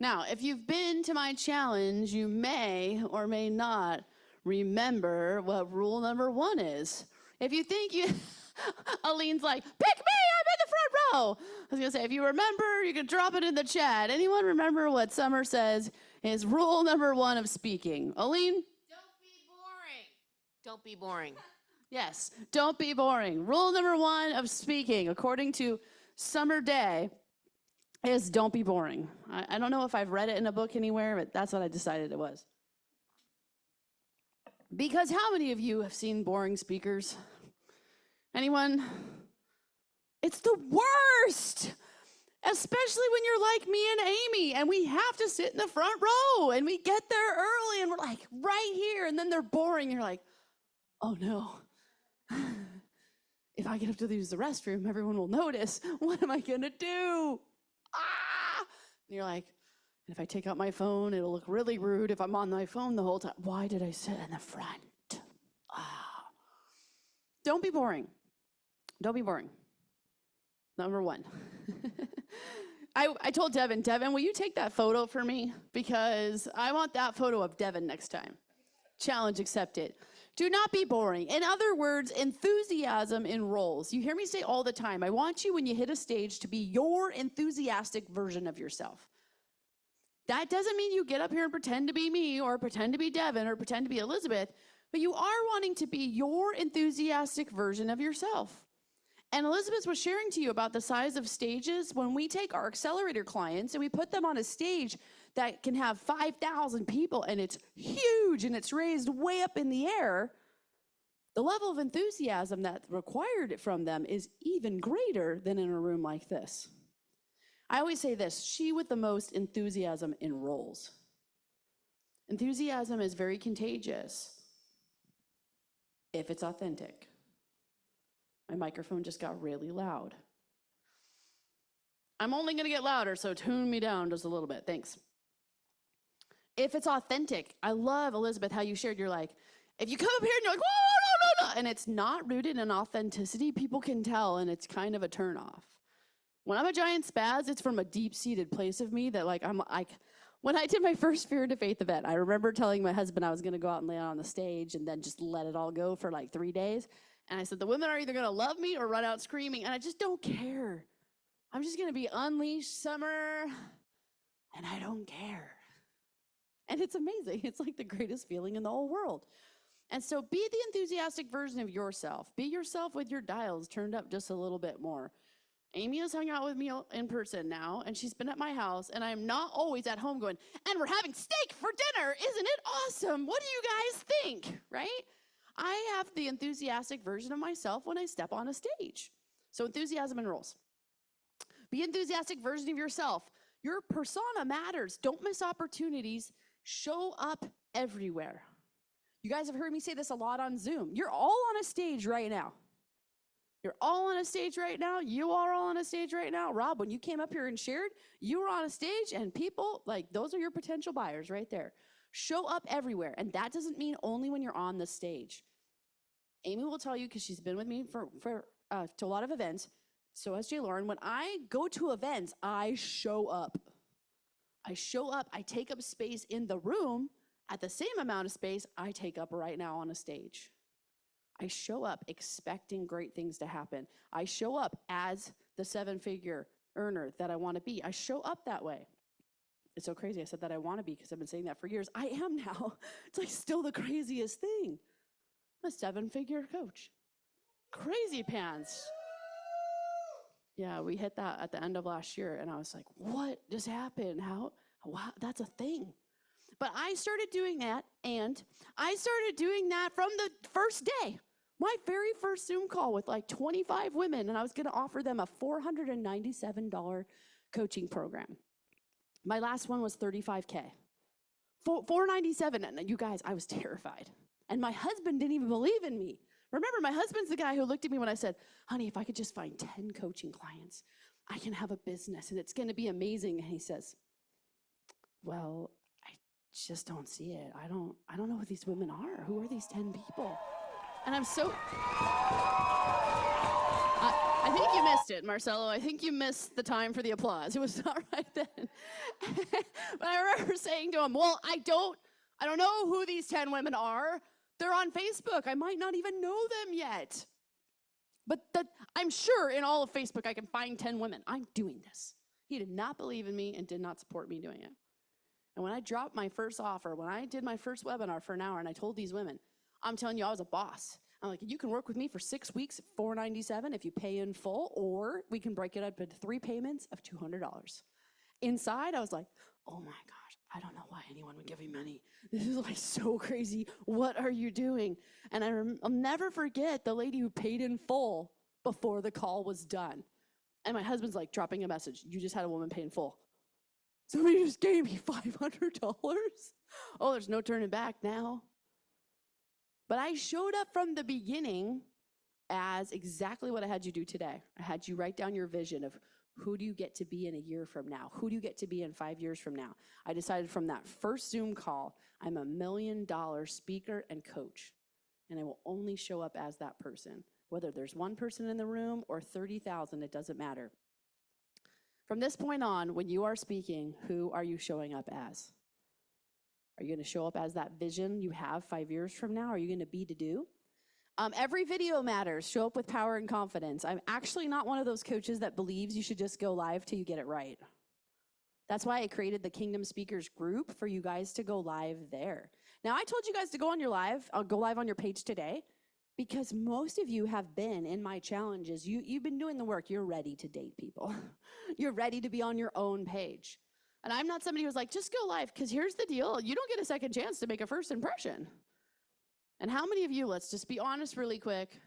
Now, if you've been to my challenge, you may or may not remember what rule number 1 is. If you think you, Aline's like, pick me, I'm in the front row. I was gonna say, if you remember, you can drop it in the chat. Anyone remember what Summer says is rule number 1 of speaking? Aline? Don't be boring. Don't be boring. Yes, don't be boring. Rule number 1 of speaking, according to Summer Dey, is don't be boring. I don't know if I've read it in a book anywhere, but that's what I decided it was. Because how many of you have seen boring speakers? Anyone? It's the worst, especially when you're like me and Amy, and we have to sit in the front row, and we get there early, and we're like right here, and then they're boring. You're like, oh no. If I get up to use the restroom, everyone will notice. What am I gonna do? And you're like, if I take out my phone, it'll look really rude if I'm on my phone the whole time. Why did I sit in the front? Don't be boring. Don't be boring. Number 1. I told Devin, will you take that photo for me? Because I want that photo of Devin next time. Challenge accepted. Do not be boring. In other words, enthusiasm in roles. You hear me say all the time, I want you when you hit a stage to be your enthusiastic version of yourself. That doesn't mean you get up here and pretend to be me or pretend to be Devin or pretend to be Elizabeth, but you are wanting to be your enthusiastic version of yourself. And Elizabeth was sharing to you about the size of stages. When we take our accelerator clients and we put them on a stage that can have 5,000 people and it's huge and it's raised way up in the air, the level of enthusiasm that's required from them is even greater than in a room like this. I always say this, she with the most enthusiasm in roles. Enthusiasm is very contagious if it's authentic. My microphone just got really loud. I'm only gonna get louder, so tune me down just a little bit, thanks. If it's authentic, I love, Elizabeth, how you shared, you're like, if you come up here and you're like, whoa, no, and it's not rooted in authenticity, people can tell, and it's kind of a turnoff. When I'm a giant spaz, it's from a deep-seated place of me that when I did my first Fear to Faith event, I remember telling my husband I was gonna go out and lay on the stage and then just let it all go for like 3 days. And I said, the women are either gonna love me or run out screaming, and I just don't care. I'm just gonna be unleashed, Summer, and I don't care. And it's amazing. It's like the greatest feeling in the whole world. And so be the enthusiastic version of yourself. Be yourself with your dials turned up just a little bit more. Amy has hung out with me in person now, and she's been at my house, and I'm not always at home going, and we're having steak for dinner. Isn't it awesome? What do you guys think, right? I have the enthusiastic version of myself when I step on a stage. So enthusiasm and roles. Be enthusiastic version of yourself. Your persona matters. Don't miss opportunities. Show up everywhere. You guys have heard me say this a lot on Zoom. You're all on a stage right now. You're all on a stage right now. You are all on a stage right now. Rob, when you came up here and shared, you were on a stage, and people, like, those are your potential buyers right there. Show up everywhere, and that doesn't mean only when you're on the stage. Amy will tell you, because she's been with me to a lot of events, so has Jay Lauren, when I go to events, I show up. I show up, I take up space in the room at the same amount of space I take up right now on a stage. I show up expecting great things to happen. I show up as the 7-figure earner that I want to be. I show up that way. It's so crazy I said that I want to be because I've been saying that for years. I am now. It's like still the craziest thing. I'm a 7-figure coach. Crazy pants. Yeah, we hit that at the end of last year, and I was like, what just happened? Wow, that's a thing. But I started doing that, and I started doing that from the first day. My very first Zoom call with like 25 women, and I was gonna offer them a $497 coaching program. My last one was $35K. $497, and you guys, I was terrified. And my husband didn't even believe in me. Remember, my husband's the guy who looked at me when I said, honey, if I could just find 10 coaching clients, I can have a business and it's gonna be amazing. And he says, well, I just don't see it. I don't know who these women are. Who are these 10 people? And I'm so, I think you missed it, Marcelo. I think you missed the time for the applause. It was not right then. But I remember saying to him, well, I don't know who these 10 women are. They're on Facebook. I might not even know them yet. But I'm sure in all of Facebook I can find 10 women. I'm doing this. He did not believe in me and did not support me doing it. And when I dropped my first offer, when I did my first webinar for an hour and I told these women, I'm telling you, I was a boss. I'm like, you can work with me for 6 weeks at $497 if you pay in full, or we can break it up into 3 payments of $200. Inside, I was like, oh my gosh, I don't know why anyone would give me money. This is like so crazy. What are you doing? And I'll never forget the lady who paid in full before the call was done. And my husband's like dropping a message. You just had a woman pay in full. Somebody just gave me $500. Oh, there's no turning back now. But I showed up from the beginning as exactly what I had you do today. I had you write down your vision of who do you get to be in a year from now? Who do you get to be in 5 years from now? I decided from that first Zoom call, I'm $1 million speaker and coach. And I will only show up as that person. Whether there's one person in the room or 30,000, it doesn't matter. From this point on, when you are speaking, who are you showing up as? Are you going to show up as that vision you have 5 years from now? Are you going to be to do? Every video matters. Show up with power and confidence. I'm actually not one of those coaches that believes you should just go live till you get it right. That's why I created the Kingdom Speakers group for you guys to go live there. Now, I told you guys to go on your live. I'll go live on your page today because most of you have been in my challenges. You've been doing the work. You're ready to date people. You're ready to be on your own page. And I'm not somebody who's like, just go live, because here's the deal. You don't get a second chance to make a first impression. And how many of you, let's just be honest really quick,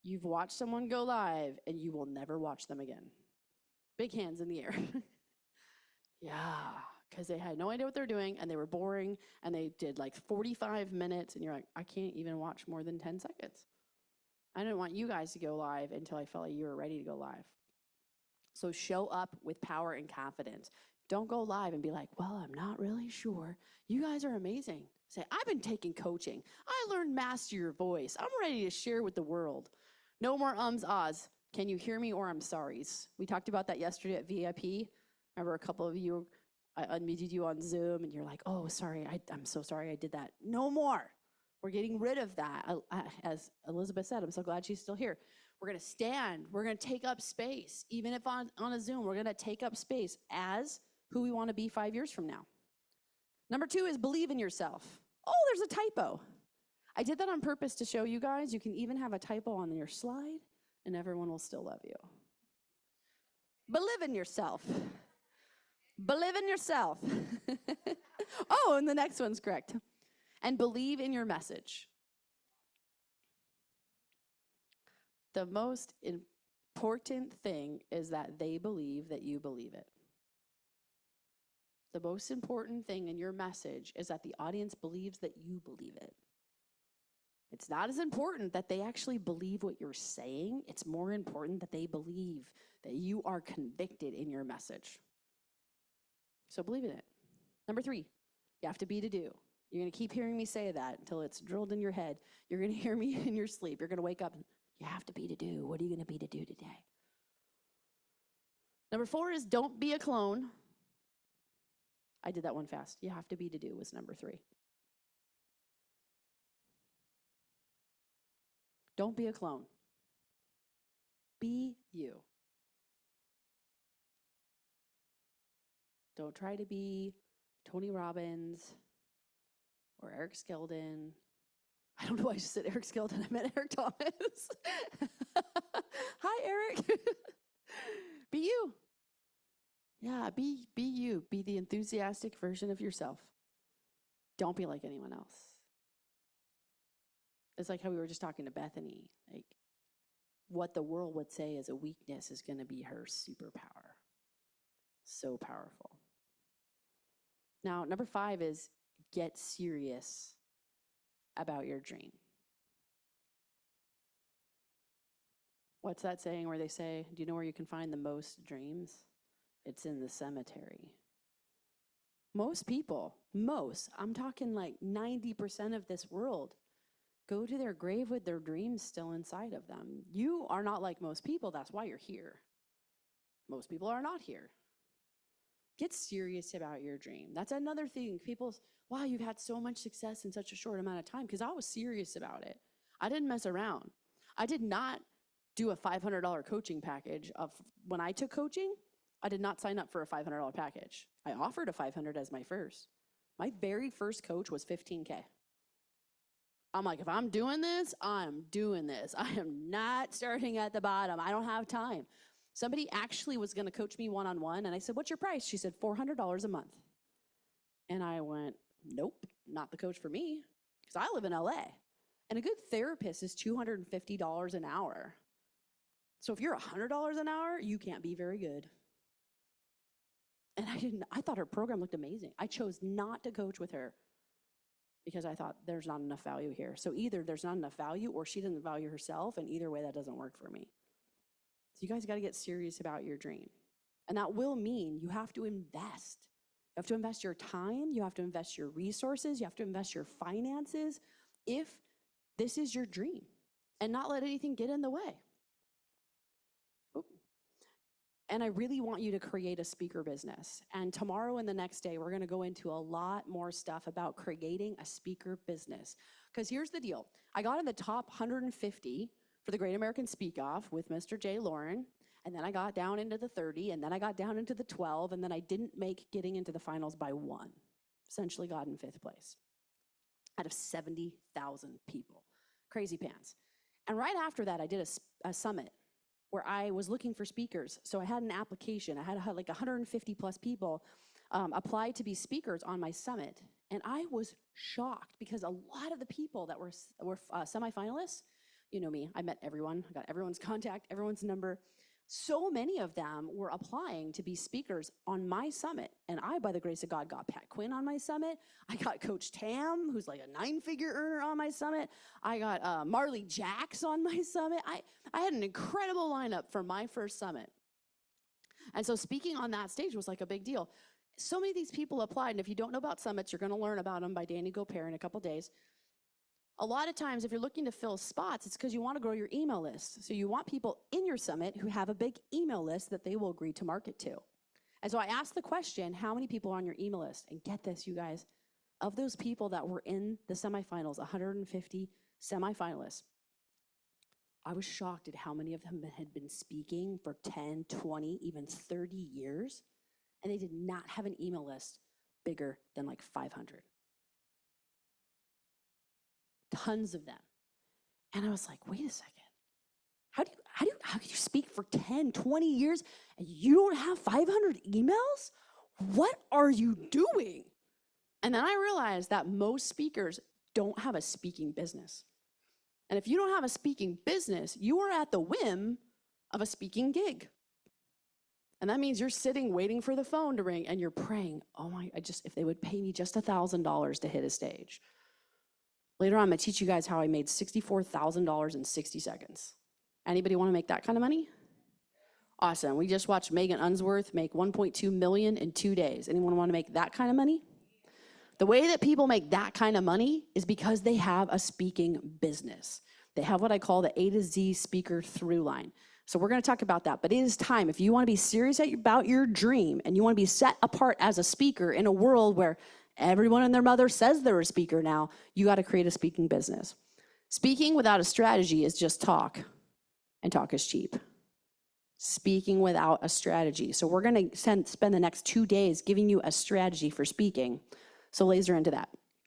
you've watched someone go live and you will never watch them again? Big hands in the air. Yeah, because they had no idea what they're doing and they were boring and they did like 45 minutes and you're like, I can't even watch more than 10 seconds. I didn't want you guys to go live until I felt like you were ready to go live. So show up with power and confidence. Don't go live and be like, well, I'm not really sure. You guys are amazing. Say, I've been taking coaching. I learned master your voice. I'm ready to share with the world. No more ums, ahs. Can you hear me or I'm sorry's? We talked about that yesterday at VIP. Remember a couple of you, I unmuted you on Zoom and you're like, oh, sorry, I'm so sorry I did that. No more. We're getting rid of that. As Elizabeth said, I'm so glad she's still here. We're going to stand. We're going to take up space. Even if on a Zoom, we're going to take up space as who we want to be 5 years from now. Number 2 is believe in yourself. Oh, there's a typo. I did that on purpose to show you guys. You can even have a typo on your slide and everyone will still love you. Believe in yourself. Believe in yourself. Oh, and the next one's correct. And believe in your message. The most important thing is that they believe that you believe it. The most important thing in your message is that the audience believes that you believe it. It's not as important that they actually believe what you're saying. It's more important that they believe that you are convicted in your message. So believe in it. Number 3, you have to be to do. You're going to keep hearing me say that until it's drilled in your head. You're going to hear me in your sleep. You're going to wake up and you have to be to do. What are you going to be to do today? Number 4 is don't be a clone. I did that one fast. You have to be to do was number 3. Don't be a clone. Be you. Don't try to be Tony Robbins or Eric Skeldon. I don't know why I just said Eric Skeldon. I meant Eric Thomas. Hi, Eric. Be you. Yeah, be you. Be the enthusiastic version of yourself. Don't be like anyone else. It's like how we were just talking to Bethany. Like, what the world would say as a weakness is going to be her superpower. So powerful. Now, number 5 is get serious about your dream. What's that saying where they say, do you know where you can find the most dreams? It's in the cemetery. Most people, I'm talking like 90% of this world, go to their grave with their dreams still inside of them. You are not like most people. That's why you're here. Most people are not here. Get serious about your dream. That's another thing. People's, wow, you've had so much success in such a short amount of time, because I was serious about it. I didn't mess around. I did not do a $500 coaching package. When I took coaching, I did not sign up for a $500 package. I offered a $500 as my first. My very first coach was $15K. I'm like, if I'm doing this, I'm doing this. I am not starting at the bottom. I don't have time. Somebody actually was going to coach me one-on-one, and I said, what's your price? She said, $400 a month. And I went, nope, not the coach for me, because I live in LA. And a good therapist is $250 an hour. So if you're $100 an hour, you can't be very good. And I thought her program looked amazing. I chose not to coach with her because I thought there's not enough value here. So either there's not enough value or she doesn't value herself, and either way, that doesn't work for me. So you guys got to get serious about your dream. And that will mean you have to invest. You have to invest your time, you have to invest your resources, you have to invest your finances if this is your dream, and not let anything get in the way. And I really want you to create a speaker business. And tomorrow and the next day, we're gonna go into a lot more stuff about creating a speaker business. Because here's the deal. I got in the top 150 for the Great American Speak Off with Mr. Jay Lauren, and then I got down into the 30, and then I got down into the 12, and then I didn't make getting into the finals by 1. Essentially got in 5th place out of 70,000 people. Crazy pants. And right after that, I did a summit where I was looking for speakers. So I had an application. I had like 150 plus people apply to be speakers on my summit. And I was shocked because a lot of the people that were semifinalists, you know me, I met everyone. I got everyone's contact, everyone's number. So many of them were applying to be speakers on my summit. And I, by the grace of God, got Pat Quinn on my summit. I got Coach Tam, who's like a 9-figure earner, on my summit. I got Marley Jacks on my summit. I had an incredible lineup for my first summit. And so speaking on that stage was like a big deal. So many of these people applied, and if you don't know about summits, you're gonna learn about them by Danny Gopere in a couple days. A lot of times, if you're looking to fill spots, it's because you want to grow your email list. So you want people in your summit who have a big email list that they will agree to market to. And so I asked the question, how many people are on your email list? And get this, you guys, of those people that were in the semifinals, 150 semifinalists, I was shocked at how many of them had been speaking for 10, 20, even 30 years, and they did not have an email list bigger than like 500. Tons of them. And I was like, wait a second. How can you speak for 10, 20 years and you don't have 500 emails? What are you doing? And then I realized that most speakers don't have a speaking business. And if you don't have a speaking business, you are at the whim of a speaking gig. And that means you're sitting waiting for the phone to ring and you're praying, oh my, if they would pay me just $1,000 to hit a stage. Later on, I'm gonna teach you guys how I made $64,000 in 60 seconds. Anybody wanna make that kind of money? Awesome, we just watched Megan Unsworth make 1.2 million in 2 days. Anyone wanna make that kind of money? The way that people make that kind of money is because they have a speaking business. They have what I call the A to Z speaker through line. So we're gonna talk about that, but it is time. If you wanna be serious about your dream and you wanna be set apart as a speaker in a world where everyone and their mother says they're a speaker now, you gotta create a speaking business. Speaking without a strategy is just talk, and talk is cheap. Speaking without a strategy. So we're gonna spend the next 2 days giving you a strategy for speaking. So laser into that.